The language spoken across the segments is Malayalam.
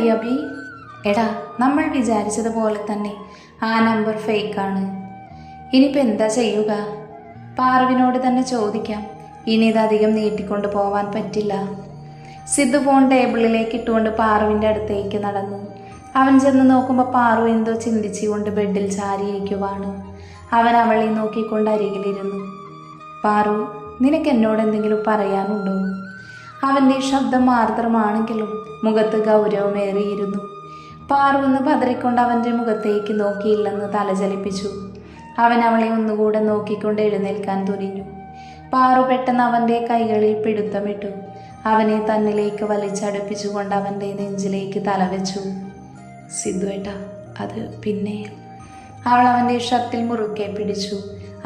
എന്തായി അബി? എടാ, നമ്മൾ വിചാരിച്ചതുപോലെ തന്നെ ആ നമ്പർ ഫേക്കാണ്. ഇനിയിപ്പോൾ എന്താ ചെയ്യുക? പാറുവിനോട് തന്നെ ചോദിക്കാം. ഇനി ഇതധികം നീട്ടിക്കൊണ്ട് പോവാൻ പറ്റില്ല. സിദ്ധു ഫോൺ ടേബിളിലേക്ക് ഇട്ടുകൊണ്ട് പാറുവിൻ്റെ അടുത്തേക്ക് നടന്നു. അവൻ ചെന്ന് നോക്കുമ്പോൾ പാറു എന്തോ ചിന്തിച്ചുകൊണ്ട് ബെഡിൽ ചാരിയിരിക്കുവാണ്. അവൻ അവളെ നോക്കിക്കൊണ്ട് അരികിലിരുന്നു. പാറു, നിനക്ക് എന്നോട് എന്തെങ്കിലും പറയാനുണ്ടോ? അവൻ്റെ ശബ്ദം ആർദ്രമാണെങ്കിലും മുഖത്ത് ഗൗരവമേറിയിരുന്നു. പാറു ഒന്ന് പതറിക്കൊണ്ട് അവൻ്റെ മുഖത്തേക്ക് നോക്കിയില്ലെന്ന് തലചലിപ്പിച്ചു. അവൻ അവളെ ഒന്നുകൂടെ നോക്കിക്കൊണ്ട് എഴുന്നേൽക്കാൻ തുനിഞ്ഞു. പാറു പെട്ടെന്ന് അവൻ്റെ കൈകളിൽ പിടുത്തമിട്ടു. അവനെ തന്നിലേക്ക് വലിച്ചടുപ്പിച്ചുകൊണ്ട് അവൻ്റെ നെഞ്ചിലേക്ക് തലവെച്ചു. സിദ്ധു ഏട്ടാ, അത് പിന്നെ... അവൾ അവൻ്റെ ഷർട്ടിൽ മുറുക്കെ പിടിച്ചു.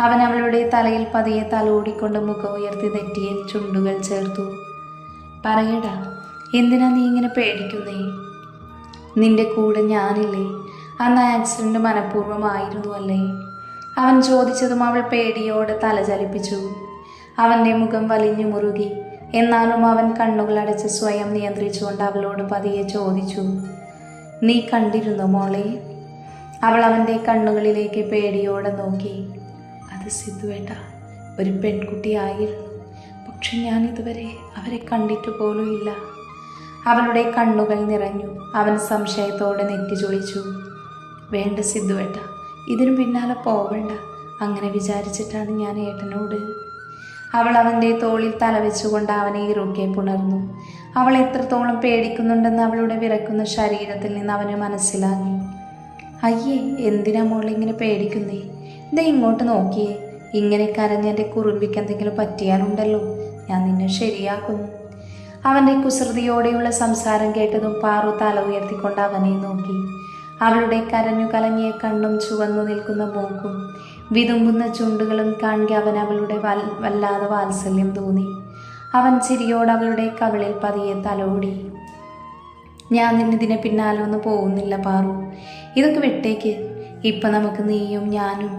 അവൻ അവളുടെ തലയിൽ പതിയെ തലോടിക്കൊണ്ട് മുഖം ഉയർത്തി നെറ്റിയിൽ ചുണ്ടുകൾ ചേർത്തു. പറയടാ, എന്തിനാ നീ ഇങ്ങനെ പേടിക്കുന്നേ? നിന്റെ കൂടെ ഞാനില്ലേ? അന്ന് ആക്സിഡന്റ് മനഃപൂർവ്വമായിരുന്നു അല്ലേ? അവൻ ചോദിച്ചതും അവൾ പേടിയോടെ തലചലിപ്പിച്ചു. അവൻ്റെ മുഖം വലിഞ്ഞു മുറുകി. എന്നാലും അവൻ കണ്ണുകളടച്ച് സ്വയം നിയന്ത്രിച്ചുകൊണ്ട് അവളോട് പതിയെ ചോദിച്ചു, നീ കണ്ടിരുന്നോ മോളെ? അവൾ അവൻ്റെ കണ്ണുകളിലേക്ക് പേടിയോടെ നോക്കി. അത് സിദ്ധുവേട്ട, ഒരു പെൺകുട്ടിയായിരുന്നു. പക്ഷെ ഞാൻ ഇതുവരെ അവരെ കണ്ടിട്ട് പോലും ഇല്ല. അവളുടെ കണ്ണുകൾ നിറഞ്ഞു. അവൻ സംശയത്തോടെ നെറ്റി ചുളിച്ചു. വേണ്ട സിദ്ധുവേട്ട, ഇതിനു പിന്നാലെ പോവണ്ട. അങ്ങനെ വിചാരിച്ചിട്ടാണ് ഞാൻ ഏട്ടനോട്... അവൾ അവൻ്റെ തോളിൽ തലവെച്ചുകൊണ്ട് അവനെ ഇറുക്കെ പുണർന്നു. അവൾ എത്രത്തോളം പേടിക്കുന്നുണ്ടെന്ന് അവളുടെ വിറക്കുന്ന ശരീരത്തിൽ നിന്ന് അവന് മനസ്സിലാക്കി. അയ്യേ, എന്തിനാ മോളെ ഇങ്ങനെ പേടിക്കുന്നേ? ദേ ഇങ്ങോട്ട് നോക്കിയേ. ഇങ്ങനെ കരഞ്ഞെൻ്റെ കുറുമ്പിക്ക് എന്തെങ്കിലും പറ്റിയാലുണ്ടല്ലോ, ഞാൻ നിന്നെ ശരിയാക്കും. അവൻ്റെ കുസൃതിയോടെയുള്ള സംസാരം കേട്ടതും പാറു തല ഉയർത്തിക്കൊണ്ട് അവനെ നോക്കി. അവളുടെ കരഞ്ഞു കലങ്ങിയ കണ്ണും ചുവന്നു നിൽക്കുന്ന മൂക്കും വിതുമ്പുന്ന ചുണ്ടുകളും കാണി അവൻ അവളുടെ വല്ലാതെ വാത്സല്യം തോന്നി. അവൻ ചിരിയോട് അവളുടെ കവിളിൽ പതിയെ തലോടി. ഞാൻ നിന്നിതിനെ പിന്നാലെ ഒന്നും പോകുന്നില്ല പാറു, ഇതൊക്കെ വിട്ടേക്ക്. ഇപ്പം നമുക്ക് നീയും ഞാനും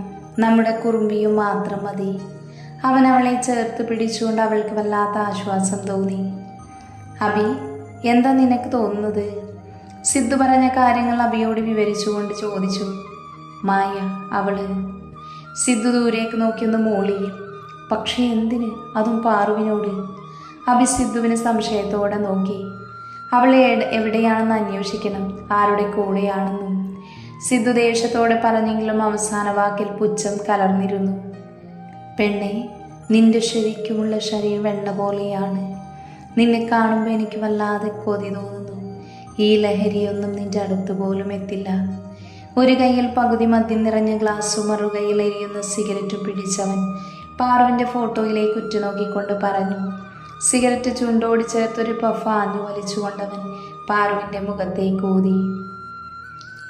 നമ്മുടെ കുറുമ്പിയും മാത്രം മതി. അവൻ അവളെ ചേർത്ത് പിടിച്ചുകൊണ്ട് അവൾക്ക് വല്ലാത്ത ആശ്വാസം തോന്നി. അബി, എന്താ നിനക്ക് തോന്നുന്നത്? സിദ്ധു പറഞ്ഞ കാര്യങ്ങൾ അബിയോട് വിവരിച്ചുകൊണ്ട് ചോദിച്ചു. മായ, അവള്... സിദ്ധു ദൂരേക്ക് നോക്കിയൊന്ന് മൂളി. പക്ഷേ എന്തിന്? അതും പാറുവിനോട്? അബി സിദ്ധുവിന് സംശയത്തോടെ നോക്കി. അവളെ എവിടെയാണെന്ന് അന്വേഷിക്കണം, ആരുടെ കൂടെയാണെന്നും സിദ്ധു ദേഷ്യത്തോടെ പറഞ്ഞെങ്കിലും അവസാന വാക്കിൽ പുച്ഛം കലർന്നിരുന്നു. പെണ്ണെ, നിന്റെ ശരിക്കുമുള്ള ശരീരം വെണ്ണ പോലെയാണ്. നിന്നെ കാണുമ്പോൾ എനിക്ക് വല്ലാതെ കൊതി തോന്നുന്നു. ഈ ലഹരിയൊന്നും നിന്റെ അടുത്ത് പോലും എത്തില്ല. ഒരു കൈയിൽ പകുതി മദ്യം നിറഞ്ഞ ഗ്ലാസ്സും മറുകൈയിൽ എരിയുന്ന സിഗരറ്റും പിടിച്ചവൻ പാറുവിൻ്റെ ഫോട്ടോയിലേക്ക് ഉറ്റുനോക്കിക്കൊണ്ട് പറഞ്ഞു. സിഗരറ്റ് ചുണ്ടോടി ചേർത്തൊരു പഫ് ആഞ്ഞു വലിച്ചുകൊണ്ടവൻ പാറുവിൻ്റെ മുഖത്തേക്ക് ഊതി.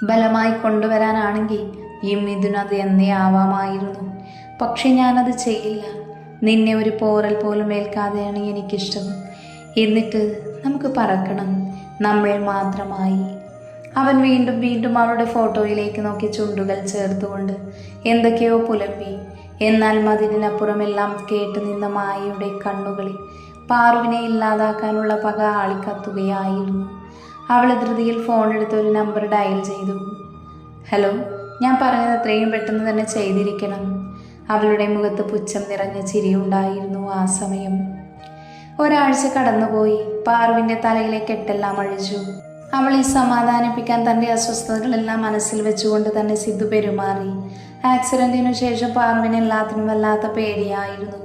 ബലമായി കൊണ്ടുവരാനാണെങ്കിൽ ഈ മിഥുനത് എന്നേ ആവാമായിരുന്നു. പക്ഷെ ഞാനത് ചെയ്യില്ല. നിന്നെ ഒരു പോറൽ പോലും ഏൽക്കാതെയാണ് എനിക്കിഷ്ടം. എന്നിട്ട് നമുക്ക് പറക്കണം, നമ്മൾ മാത്രമായി. അവൻ വീണ്ടും വീണ്ടും അവളുടെ ഫോട്ടോയിലേക്ക് നോക്കി ചുണ്ടുകൾ ചേർത്തുകൊണ്ട് എന്തൊക്കെയോ പുലമ്പി. എന്നാൽ മതിലിനപ്പുറമെല്ലാം കേട്ടു നിന്ന മായയുടെ കണ്ണുകളിൽ പാറുവിനെ ഇല്ലാതാക്കാനുള്ള പക ആളിക്കത്തുകയായിരുന്നു. അവൾ ധൃതിയിൽ ഫോണെടുത്ത് ഒരു നമ്പർ ഡയൽ ചെയ്തു. ഹലോ, ഞാൻ പറഞ്ഞത് എത്രയും പെട്ടെന്ന് തന്നെ ചെയ്തിരിക്കണം. അവളുടെ മുഖത്ത് പുച്ഛം നിറഞ്ഞ ചിരിയുണ്ടായിരുന്നു ആ സമയം. ഒരാഴ്ച കടന്നുപോയി. പാറുവിൻ്റെ തലയിലെ കെട്ടെല്ലാം അഴിച്ചു. അവളെ സമാധാനിപ്പിക്കാൻ തൻ്റെ അസ്വസ്ഥതകളെല്ലാം മനസ്സിൽ വെച്ചുകൊണ്ട് തന്നെ സിദ്ധു പെരുമാറി. ആക്സിഡന്റിനു ശേഷം പാറുവിന് എല്ലാത്തിനും വല്ലാത്ത പേടിയായിരുന്നു.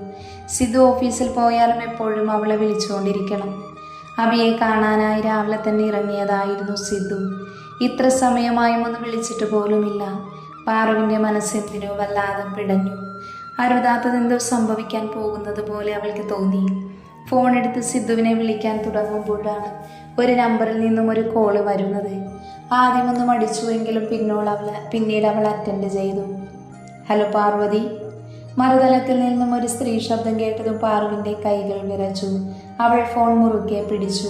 സിദ്ധു ഓഫീസിൽ പോയാലും എപ്പോഴും അവളെ വിളിച്ചുകൊണ്ടിരിക്കണം. അബിയെ കാണാനായി രാവിലെ തന്നെ ഇറങ്ങിയതായിരുന്നു സിദ്ധു. ഇത്ര സമയമായും ഒന്ന് വിളിച്ചിട്ട് പോലുമില്ല. പാറുവിൻ്റെ മനസ്സെന്തിനോ വല്ലാതെ പിടഞ്ഞു. അരുതാത്തതെന്തോ സംഭവിക്കാൻ പോകുന്നത് പോലെ അവൾക്ക് തോന്നി. ഫോണെടുത്ത് സിദ്ധുവിനെ വിളിക്കാൻ തുടങ്ങുമ്പോഴാണ് ഒരു നമ്പറിൽ നിന്നും ഒരു കോള് വരുന്നത്. ആദ്യമൊന്ന് മടിച്ചുവെങ്കിലും പിന്നീട് അവൾ അറ്റൻഡ് ചെയ്തു. ഹലോ പാർവതി. മറുതലത്തിൽ നിന്നും ഒരു സ്ത്രീ ശബ്ദം കേട്ടതും പാറുവിൻ്റെ കൈകൾ വിറച്ചു. അവൾ ഫോൺ മുറുക്കെ പിടിച്ചു.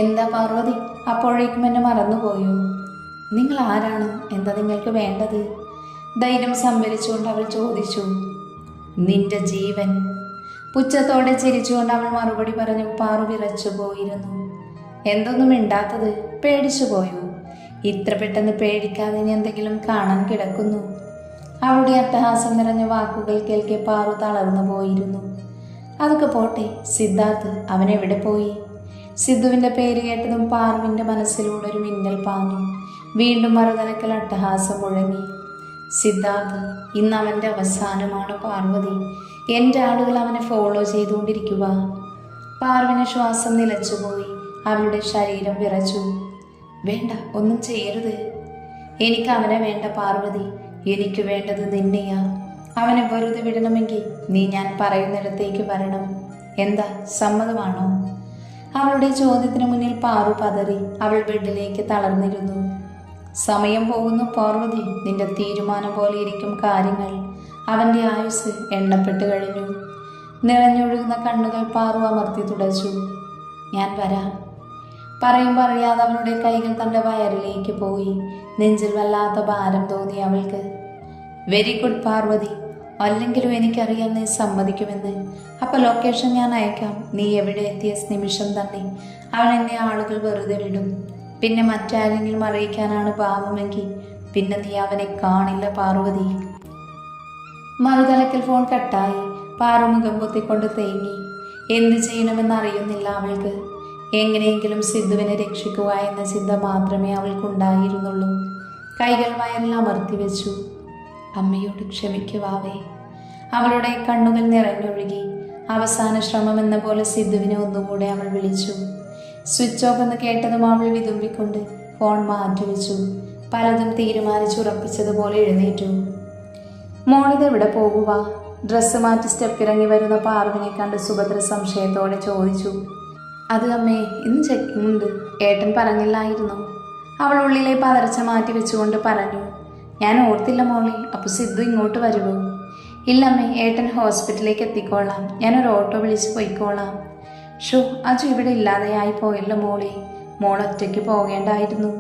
എന്താ പാർവതി, അപ്പോഴേക്കും എന്നെ മറന്നുപോയോ? നിങ്ങൾ ആരാണ്? എന്താ നിങ്ങൾക്ക് വേണ്ടത്? ധൈര്യം സംഭരിച്ചുകൊണ്ട് അവൾ ചോദിച്ചു. നിന്റെ ജീവൻ. പുച്ഛത്തോടെ ചിരിച്ചുകൊണ്ട് അവൾ മറുപടി പറഞ്ഞു. പാറു വിറച്ചു പോയിരുന്നു. എന്തൊന്നും മിണ്ടാത്തത്? പേടിച്ചു പോയോ? ഇത്ര പെട്ടെന്ന് പേടിക്കാതെ ഇനി എന്തെങ്കിലും കാണാൻ കിടക്കുന്നു. അവളുടെ അട്ടഹാസം നിറഞ്ഞ വാക്കുകൾ കേൾക്കെ പാറു തളർന്നു പോയിരുന്നു. അതൊക്കെ പോട്ടെ, സിദ്ധാർത്ഥ് അവൻ എവിടെ പോയി? സിദ്ധുവിൻ്റെ പേര് കേട്ടതും പാറുവിൻ്റെ മനസ്സിലൂടെ ഒരു മിന്നൽ പാഞ്ഞു. വീണ്ടും മറുതലക്കൽ അട്ടഹാസം മുഴങ്ങി. സിദ്ധാർത്ഥ്, ഇന്ന് അവൻ്റെ അവസാനമാണ് പാർവതി. എൻ്റെ ആളുകൾ അവനെ ഫോളോ ചെയ്തുകൊണ്ടിരിക്കുക. പാർവിന് ശ്വാസം നിലച്ചുപോയി. അവളുടെ ശരീരം വിറച്ചു. വേണ്ട, ഒന്നും ചെയ്യരുത്. എനിക്ക് അവനെ വേണ്ട പാർവതി, എനിക്ക് വേണ്ടത് നിന്നെയാ. അവനെ വെറുതെ വിടണമെങ്കിൽ നീ ഞാൻ പറയുന്നിടത്തേക്ക് വരണം. എന്താ, സമ്മതമാണോ? അവളുടെ ചോദ്യത്തിന് മുന്നിൽ പാറു പതറി. അവൾ ബെഡിലേക്ക് തളർന്നിരുന്നു. സമയം പോകുന്നു പാർവതി, നിന്റെ തീരുമാനം പോലെ ഇരിക്കും കാര്യങ്ങൾ. അവൻ്റെ ആയുസ് എണ്ണപ്പെട്ട് കഴിഞ്ഞു. നിറഞ്ഞൊഴുകുന്ന കണ്ണുകൾ പാറു അമർത്തി തുടച്ചു. ഞാൻ വരാം. പറയുമ്പോൾ അറിയാതെ അവളുടെ കൈകൾ തൻ്റെ വയറിലേക്ക് പോയി. നെഞ്ചിൽ വല്ലാത്ത ഭാരം തോന്നി അവൾക്ക്. വെരി ഗുഡ് പാർവതി, അല്ലെങ്കിലും എനിക്കറിയാം നീ സമ്മതിക്കുമെന്ന്. അപ്പോൾ ലൊക്കേഷൻ ഞാൻ അയക്കാം. നീ എവിടെ എത്തിയ നിമിഷം തന്നെ അവൻ എന്നെ ആളുകൾ വെറുതെ വിടും. പിന്നെ മറ്റാരെങ്കിലും അറിയിക്കാനാണ് പാവമെങ്കിൽ പിന്നെ നീ അവനെ കാണില്ല പാർവതി. മറുതലക്കൽ ഫോൺ കട്ടായി. പാറു മുഖം പൊത്തിക്കൊണ്ട് തേങ്ങി. എന്ത് ചെയ്യണമെന്നറിയുന്നില്ല അവൾക്ക്. എങ്ങനെയെങ്കിലും സിദ്ധുവിനെ രക്ഷിക്കുക എന്ന ചിന്ത മാത്രമേ അവൾക്കുണ്ടായിരുന്നുള്ളൂ. കൈകൾ വയറിൽ അമർത്തി വെച്ചു. അമ്മയോട് ക്ഷമിക്കുവാവേ. അവളുടെ കണ്ണുകൾ നിറഞ്ഞൊഴുകി. അവസാന ശ്രമം എന്ന പോലെ സിദ്ധുവിനെ ഒന്നുകൂടെ അവൾ വിളിച്ചു. സ്വിച്ച് ഓഫ് എന്ന് കേട്ടതും അവൾ വിതുമ്പിക്കൊണ്ട് ഫോൺ മാറ്റിവെച്ചു. പലതും തീരുമാനിച്ചുറപ്പിച്ചതുപോലെ എഴുന്നേറ്റു. മോളിതെവിടെ പോകുക? ഡ്രസ്സ് മാറ്റി സ്റ്റെപ്പിറങ്ങി വരുന്ന പാറുവിനെ കണ്ട് സുഭദ്ര സംശയത്തോടെ ചോദിച്ചു. അത് അമ്മേ, ഇന്ന് ചെക്കിങ്ങുണ്ട്. ഏട്ടൻ പറഞ്ഞില്ലായിരുന്നു? അവൾ ഉള്ളിലെ പതർച്ച മാറ്റി വെച്ചുകൊണ്ട് പറഞ്ഞു. ഞാൻ ഓർത്തില്ല മോളി. അപ്പോൾ സിദ്ധു ഇങ്ങോട്ട് വരുമോ? ഇല്ലമ്മേ, ഏട്ടൻ ഹോസ്പിറ്റലിലേക്ക് എത്തിക്കോളാം. ഞാനൊരു ഓട്ടോ വിളിച്ച് പോയിക്കോളാം. ഷോ, അജു ഇവിടെ ഇല്ലാതെയായി പോയല്ലോ മോളി. മോൾ ഒറ്റയ്ക്ക് പോകേണ്ടായിരുന്നു.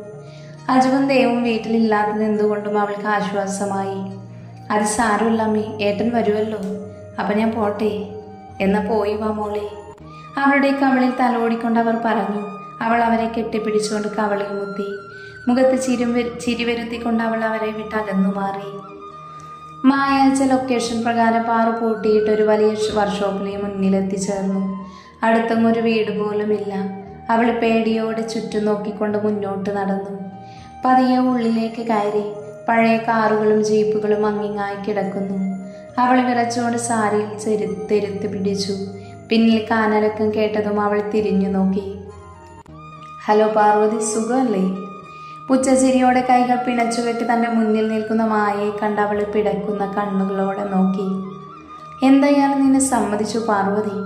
അജുവും ദേവും വീട്ടിലില്ലാത്തത് എന്തുകൊണ്ടും അവൾക്ക് ആശ്വാസമായി. അത് സാരമില്ല അമ്മേ, ഏട്ടൻ വരുമല്ലോ. അപ്പം ഞാൻ പോട്ടെ. എന്നാൽ പോയി വാ മോളെ. അവളുടെ കവളിൽ തലോടിക്കൊണ്ട് അവർ പറഞ്ഞു. അവൾ അവരെ കെട്ടിപ്പിടിച്ചുകൊണ്ട് കവളിൽ മുത്തി. മുഖത്ത് ചിരി വരുത്തിക്കൊണ്ട് അവൾ അവരെ വിട്ട് അകന്നു മാറി. മായാച്ച ലൊക്കേഷൻ പ്രകാരം പാറു പൂട്ടിയിട്ട് ഒരു വലിയ വർക്ക്ഷോപ്പിലെ മുന്നിലെത്തിച്ചേർന്നു. അടുത്തും ഒരു വീട് പോലുമില്ല. അവൾ പേടിയോടെ ചുറ്റും നോക്കിക്കൊണ്ട് മുന്നോട്ട് നടന്നു. പതിയെ ഉള്ളിലേക്ക് കയറി. പഴയ കാറുകളും ജീപ്പുകളും അങ്ങിങ്ങായി കിടക്കുന്നു. അവൾ വിറച്ചുകൊണ്ട് സാരിയിൽ തെരുത്ത് പിടിച്ചു. പിന്നിൽ കാനലക്കം കേട്ടതും അവൾ തിരിഞ്ഞു നോക്കി. ഹലോ പാർവതി, സുഖമല്ലേ? പുച്ചച്ചിരിയോടെ കൈകൾ പിണച്ചുകെട്ടി തൻ്റെ മുന്നിൽ നിൽക്കുന്ന മായയെ കണ്ട് അവൾ പിടക്കുന്ന കണ്ണുകളോടെ നോക്കി. എന്തായാലും നിന്നെ സമ്മതിച്ചു പാർവതി,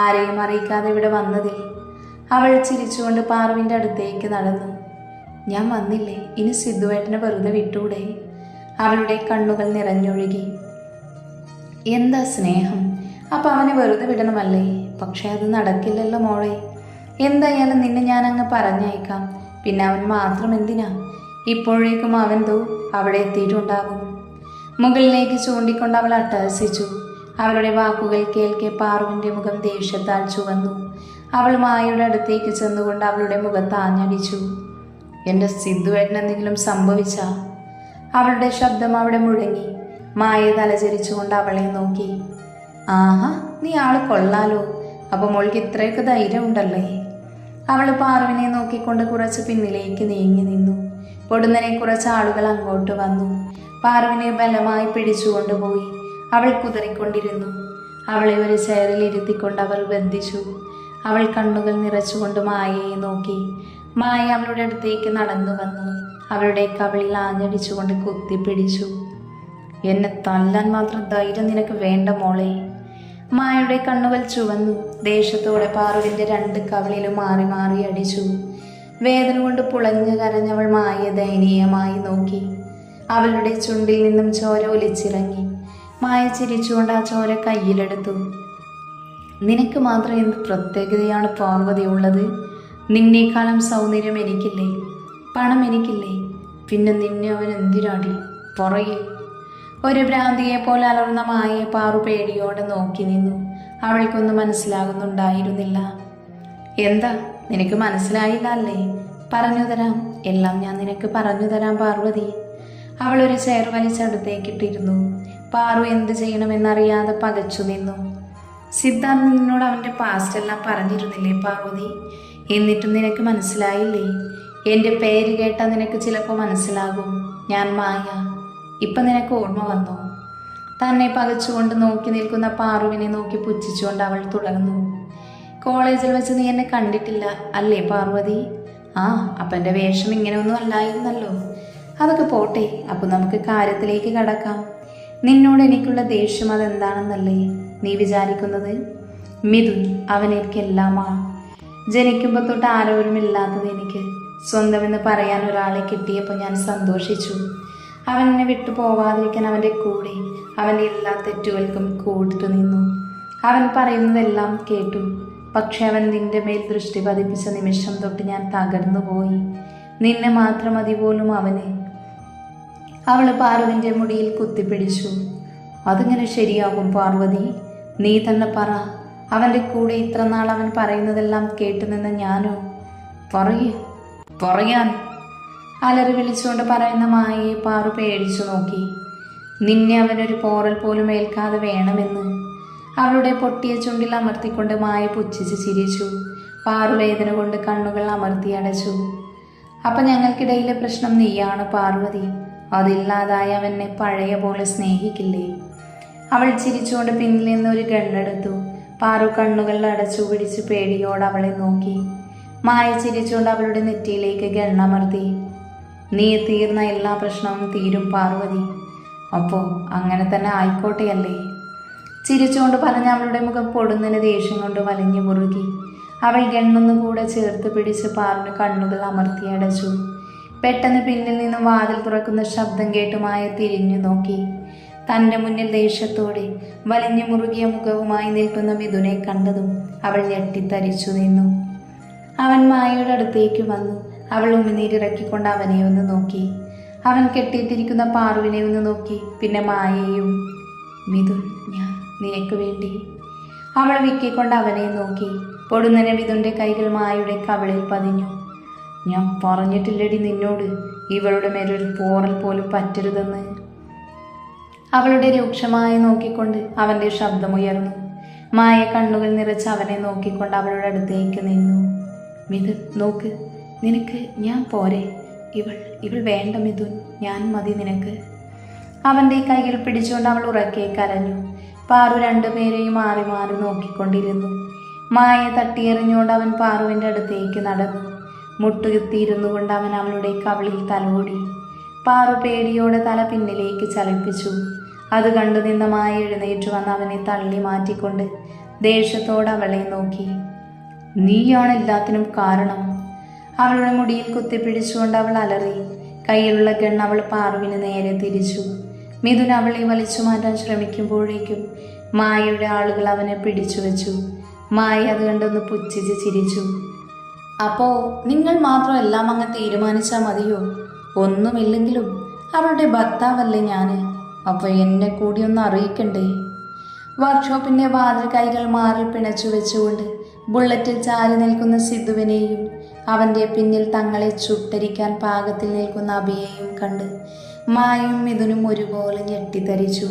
ആരെയും അറിയിക്കാതെ ഇവിടെ വന്നതിൽ. അവൾ ചിരിച്ചുകൊണ്ട് പാർവിൻ്റെ അടുത്തേക്ക് നടന്നു. ഞാൻ വന്നില്ലേ, ഇനി സിദ്ധുവേട്ടനെ വെറുതെ വിട്ടൂടെ? അവളുടെ കണ്ണുകൾ നിറഞ്ഞൊഴുകി. എന്താ സ്നേഹം! അപ്പം അവനെ വെറുതെ വിടണമല്ലേ? പക്ഷെ അത് നടക്കില്ലല്ലോ മോളെ. എന്തായാലും നിന്നെ ഞാനങ്ങ് പറഞ്ഞയക്കാം. പിന്നെ അവൻ മാത്രം എന്തിനാ? ഇപ്പോഴേക്കും അവൻ അവിടെ എത്തിയിട്ടുണ്ടാകും. മുകളിലേക്ക് ചൂണ്ടിക്കൊണ്ട് അവൾ അട്ടഹസിച്ചു. അവളുടെ വാക്കുകൾ കേൾക്കെ പാറുവിൻ്റെ മുഖം ദേഷ്യത്താൽ ചുവന്നു. അവൾ മായയുടെ അടുത്തേക്ക് ചെന്നുകൊണ്ട് അവളുടെ മുഖത്ത് ആഞ്ഞടിച്ചു. എൻ്റെ സിദ്ധുവേട്ടൻ എന്തെങ്കിലും സംഭവിച്ചാ? അവളുടെ ശബ്ദം അവിടെ മുഴങ്ങി. മായ തലചരിച്ചുകൊണ്ട് അവളെ നോക്കി. ആഹാ, നീ ആള് കൊള്ളാലോ. അപ്പോൾ മോൾക്ക് ഇത്രയൊക്കെ ധൈര്യം ഉണ്ടല്ലേ? അവൾ പാറുവിനെ നോക്കിക്കൊണ്ട് കുറച്ച് പിന്നിലേക്ക് നീങ്ങി നിന്നു. പൊടുന്നനെ കുറച്ച് ആളുകൾ അങ്ങോട്ട് വന്നു. പാറുവിനെ ബലമായി പിടിച്ചുകൊണ്ടുപോയി. അവൾ കുതറിക്കൊണ്ടിരുന്നു. അവളെ ഒരു ചെയറിൽ ഇരുത്തിക്കൊണ്ട് അവർ ബന്ധിച്ചു. അവൾ കണ്ണുകൾ നിറച്ചുകൊണ്ട് മായയെ നോക്കി. മായ അവളുടെ അടുത്തേക്ക് നടന്നു വന്നു. അവളുടെ കവിളിൽ ആഞ്ഞടിച്ചുകൊണ്ട് കുത്തിപ്പിടിച്ചു. എന്നെ തല്ലാൻ മാത്രം ധൈര്യം നിനക്ക് വേണ്ട മോളെ. മായയുടെ കണ്ണുകൾ ചുവന്നു. ദേഷ്യത്തോടെ പാറുവിൻ്റെ 2 കവിളിലും മാറി മാറി അടിച്ചു. വേദന കൊണ്ട് പുളഞ്ഞു കരഞ്ഞവൾ മായയെ ദയനീയമായി നോക്കി. അവളുടെ ചുണ്ടിൽ നിന്നും ചോര ഒലിച്ചിറങ്ങി. മായ ചിരിച്ചുകൊണ്ട് ആ ചോര കയ്യിലെടുത്തു. നിനക്ക് മാത്രം എന്ത് പ്രത്യേകതയാണ് പാർവതി ഉള്ളത്? നിന്നേക്കാളും സൗന്ദര്യം എനിക്കില്ലേ? പണം എനിക്കില്ലേ? പിന്നെ നിന്നെ അവൻ എന്തിനാടി? പുറകെ ഒരു ഭ്രാന്തിയെ പോലെ അലർന്ന മായയെ പാറു പേടിയോടെ നോക്കി നിന്നു. അവൾക്കൊന്നും മനസ്സിലാകുന്നുണ്ടായിരുന്നില്ല. എന്താ നിനക്ക് മനസ്സിലായില്ല അല്ലേ? പറഞ്ഞു തരാം, എല്ലാം ഞാൻ നിനക്ക് പറഞ്ഞു തരാം പാർവതി. അവളൊരു ചെയർ വലിച്ചടുത്തേക്കിട്ടിരുന്നു. പാറു എന്ത് ചെയ്യണമെന്നറിയാതെ പകച്ചു നിന്നു. സിദ്ധാർത്ഥ് നിന്നോട് അവൻ്റെ പാസ്റ്റ് എല്ലാം പറഞ്ഞിരുന്നില്ലേ പാർവതി? എന്നിട്ടും നിനക്ക് മനസ്സിലായില്ലേ? എൻ്റെ പേര് കേട്ടാൽ നിനക്ക് ചിലപ്പോൾ മനസ്സിലാകും. ഞാൻ മായ. ഇപ്പം നിനക്ക് ഓർമ്മ വന്നോ? തന്നെ പകച്ചുകൊണ്ട് നോക്കി നിൽക്കുന്ന പാറുവിനെ നോക്കി പുച്ഛിച്ചുകൊണ്ട് അവൾ തുടർന്നു. കോളേജിൽ വെച്ച് നീ എന്നെ കണ്ടിട്ടില്ല അല്ലേ പാർവതി? ആ, അപ്പൻ്റെ വേഷം ഇങ്ങനെയൊന്നും അല്ലായിരുന്നല്ലോ. അതൊക്കെ പോട്ടെ, അപ്പോൾ നമുക്ക് കാര്യത്തിലേക്ക് കടക്കാം. നിന്നോട് എനിക്കുള്ള ദേഷ്യം അതെന്താണെന്നല്ലേ നീ വിചാരിക്കുന്നത്? മിഥുൻ അവൻ എനിക്കെല്ലാമാണ്. ജനിക്കുമ്പോൾ തൊട്ട് ആരോരുമില്ലാത്തത് എനിക്ക് സ്വന്തമെന്ന് പറയാൻ ഒരാളെ കിട്ടിയപ്പോൾ ഞാൻ സന്തോഷിച്ചു. അവൻ എന്നെ വിട്ടു പോവാതിരിക്കാൻ അവൻ്റെ കൂടെ അവൻ്റെ എല്ലാ തെറ്റുകൾക്കും കൂട്ടു നിന്നു. അവൻ പറയുന്നതെല്ലാം കേട്ടു. പക്ഷെ അവൻ നിന്റെ മേൽ ദൃഷ്ടി പതിപ്പിച്ച നിമിഷം തൊട്ട് ഞാൻ തകർന്നു പോയി. നിന്നെ മാത്രം മതി പോലും അവന്. അവൾ പാറുവിൻ്റെ മുടിയിൽ കുത്തിപ്പിടിച്ചു. അതിങ്ങനെ ശരിയാകും പാർവതി? നീ തന്നെ പറ. അവൻ്റെ കൂടെ ഇത്ര നാൾ അവൻ പറയുന്നതെല്ലാം കേട്ടുനിന്ന് ഞാനോ? പറയാൻ അലറി വിളിച്ചുകൊണ്ട് പറയുന്ന മായയെ പാറു പേടിച്ചു നോക്കി. നിന്നെ അവനൊരു പോറൽ പോലും ഏൽക്കാതെ വേണമെന്ന്. അവളുടെ പൊട്ടിയ ചുണ്ടിൽ അമർത്തിക്കൊണ്ട് മായ പുച്ഛിച്ച് ചിരിച്ചു. പാറു വേദന കൊണ്ട് കണ്ണുകൾ അമർത്തി അടച്ചു. അപ്പം ഞങ്ങൾക്കിടയിലെ പ്രശ്നം നീയാണ് പാർവതി. അതില്ലാതായി അവനെ പഴയ പോലെ സ്നേഹിക്കില്ലേ? അവൾ ചിരിച്ചുകൊണ്ട് പിന്നിൽ നിന്ന് ഒരു ഗണ്ണെടുത്തു. പാറു കണ്ണുകൾ അടച്ചു പിടിച്ച് പേടിയോട് അവളെ നോക്കി. മായ ചിരിച്ചുകൊണ്ട് അവളുടെ നെറ്റിയിലേക്ക് ഗണ്ണമർത്തി. നീ തീർന്ന എല്ലാ പ്രശ്നവും തീരും പാർവതി. അപ്പോൾ അങ്ങനെ തന്നെ ആയിക്കോട്ടെയല്ലേ? ചിരിച്ചുകൊണ്ട് പറഞ്ഞ അവളുടെ മുഖം പൊടുന്നതിന് ദേഷ്യം കൊണ്ട് വലിഞ്ഞു മുറുകി. അവൾ ഗണ്ണൊന്നുകൂടെ ചേർത്ത് പിടിച്ച് പാറിന് കണ്ണുകൾ അമർത്തി അടച്ചു. പെട്ടെന്ന് പിന്നിൽ നിന്നും വാതിൽ തുറക്കുന്ന ശബ്ദം കേട്ട് മായ തിരിഞ്ഞു നോക്കി. തൻ്റെ മുന്നിൽ ദേഷ്യത്തോടെ വലിഞ്ഞു മുറുകിയ മുഖവുമായി നിൽക്കുന്ന മിഥുനെ കണ്ടതും അവൾ ഞെട്ടിത്തരിച്ചു നിന്നു. അവൻ മായയുടെ അടുത്തേക്ക് വന്നു. അവൾ ഉമിനീരിറക്കിക്കൊണ്ട് അവനെ ഒന്ന് നോക്കി. അവൻ കെട്ടിയിട്ടിരിക്കുന്ന പാറുവിനെ ഒന്ന് നോക്കി. പിന്നെ മായയും. മിഥുൻ, ഞാൻ നിനക്ക് വേണ്ടി. അവൾ വിക്കിക്കൊണ്ട് അവനെ നോക്കി. പൊടുന്നനെ മിഥുൻ്റെ കൈകൾ മായയുടെ കവിളിൽ പതിഞ്ഞു. ഞാൻ പറഞ്ഞിട്ടില്ലടി നിന്നോട് ഇവളുടെ മേലൊരു പോറൽ പോലും പറ്റരുതെന്ന്. അവളുടെ രൂക്ഷമായി നോക്കിക്കൊണ്ട് അവൻ്റെ ശബ്ദമുയർന്നു. മായ കണ്ണുകൾ നിറച്ച് അവനെ നോക്കിക്കൊണ്ട് അവളുടെ അടുത്തേക്ക് നിന്നു. മിഥുൻ, നോക്ക്, നിനക്ക് ഞാൻ പോരെ? ഇവൾ വേണ്ട മിഥുൻ, ഞാൻ മതി നിനക്ക്. അവൻ്റെ കൈകൾ പിടിച്ചുകൊണ്ട് അവൾ ഉറക്കെ കരഞ്ഞു. പാറു രണ്ടുപേരെയും മാറി മാറി നോക്കിക്കൊണ്ടിരുന്നു. മായ തട്ടിയെറിഞ്ഞുകൊണ്ട് അവൻ പാറുവിൻ്റെ അടുത്തേക്ക് നടന്നു. മുട്ടുകുത്തിയിരുന്നു കൊണ്ട് അവൻ അവളുടെ കവിളിൽ തലോടി. പാറു പേടിയോടെ തല പിന്നിലേക്ക് ചലിപ്പിച്ചു. അത് കണ്ടു നിന്ന മായ എഴുന്നേറ്റു വന്ന് അവനെ തള്ളി മാറ്റിക്കൊണ്ട് ദേഷ്യത്തോടെ അവളെ നോക്കി. നീയാണ് എല്ലാത്തിനും കാരണം. അവളുടെ മുടിയിൽ കുത്തിപ്പിടിച്ചുകൊണ്ട് അവൾ അലറി. കയ്യിലുള്ള ഗണ്ണ് അവൾ പാറുവിന് നേരെ തിരിച്ചു. മിഥുൻ അവളെ വലിച്ചു മാറ്റാൻ ശ്രമിക്കുമ്പോഴേക്കും മായയുടെ ആളുകൾ അവനെ പിടിച്ചു വെച്ചു. മായ അത് കണ്ടൊന്ന് പുച്ഛിച്ച് ചിരിച്ചു. അപ്പോൾ നിങ്ങൾ മാത്രം എല്ലാം അങ്ങ് തീരുമാനിച്ചാൽ മതിയോ? ഒന്നുമില്ലെങ്കിലും അവളുടെ ഭർത്താവല്ലേ ഞാൻ. അപ്പോൾ എന്നെ കൂടി ഒന്ന് അറിയിക്കണ്ടേ? വർക്ക്ഷോപ്പിൻ്റെ വാതിൽ കൈകൾ മാറി പിണച്ചു വെച്ചുകൊണ്ട് ബുള്ളറ്റിൽ ചാരി നിൽക്കുന്ന സിദ്ധുവിനെയും അവൻ്റെ പിന്നിൽ തങ്ങളെ ചുട്ടരിക്കാൻ പാകത്തിൽ നിൽക്കുന്ന അഭിയെയും കണ്ട് മായയും മിഥുനും ഒരുപോലെ ഞെട്ടിത്തരിച്ചു.